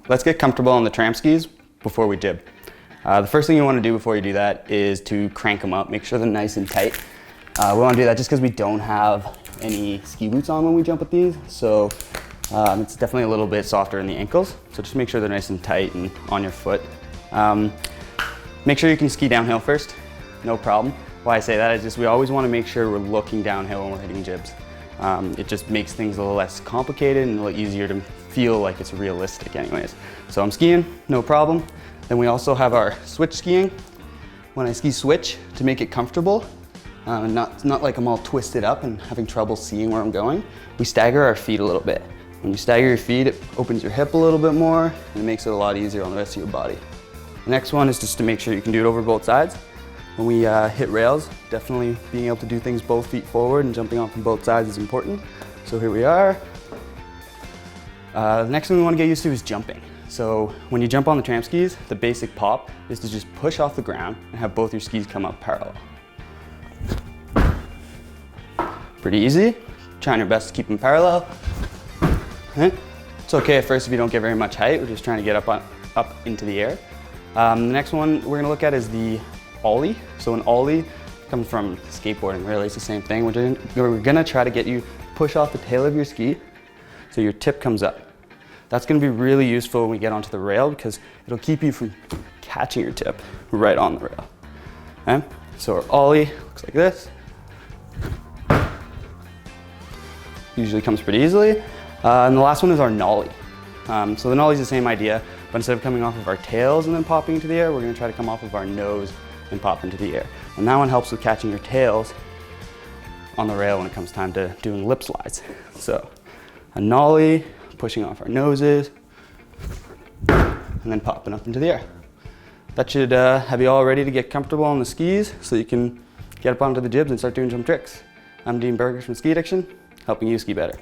Let's get comfortable on the tramp skis before we jib. The first thing you want to do before you do that is to crank them up. Make sure they're nice and tight. We want to do that just because we don't have any ski boots on when we jump with these. So it's definitely a little bit softer in the ankles. So just make sure they're nice and tight and on your foot. Make sure you can ski downhill first, no problem. Why I say that is just we always want to make sure we're looking downhill when we're hitting jibs. It just makes things a little less complicated and a little easier to feel like it's realistic anyways. So I'm skiing, no problem. Then we also have our switch skiing. When I ski switch, to make it comfortable, not like I'm all twisted up and having trouble seeing where I'm going, we stagger our feet a little bit. When you stagger your feet, it opens your hip a little bit more and it makes it a lot easier on the rest of your body. The next one is just to make sure you can do it over both sides. When we hit rails, definitely being able to do things both feet forward and jumping off from both sides is important. So here we are. The next thing we want to get used to is jumping. So when you jump on the tramp skis, the basic pop is to just push off the ground and have both your skis come up parallel. Pretty easy. Trying your best to keep them parallel. It's okay at first if you don't get very much height. We're just trying to get up into the air. The next one we're going to look at is the ollie. So an ollie comes from skateboarding, really. It's the same thing. We're going to try to get you to push off the tail of your ski so your tip comes up. That's going to be really useful when we get onto the rail because it'll keep you from catching your tip right on the rail. Okay? So our ollie looks like this. Usually comes pretty easily. And the last one is our nollie. So the nollie is the same idea, but instead of coming off of our tails and then popping into the air, we're going to try to come off of our nose and pop into the air. And that one helps with catching your tails on the rail when it comes time to doing lip slides. So a nollie, pushing off our noses, and then popping up into the air. That should have you all ready to get comfortable on the skis so you can get up onto the jibs and start doing some tricks. I'm Dean Burgers from Ski Addiction, helping you ski better.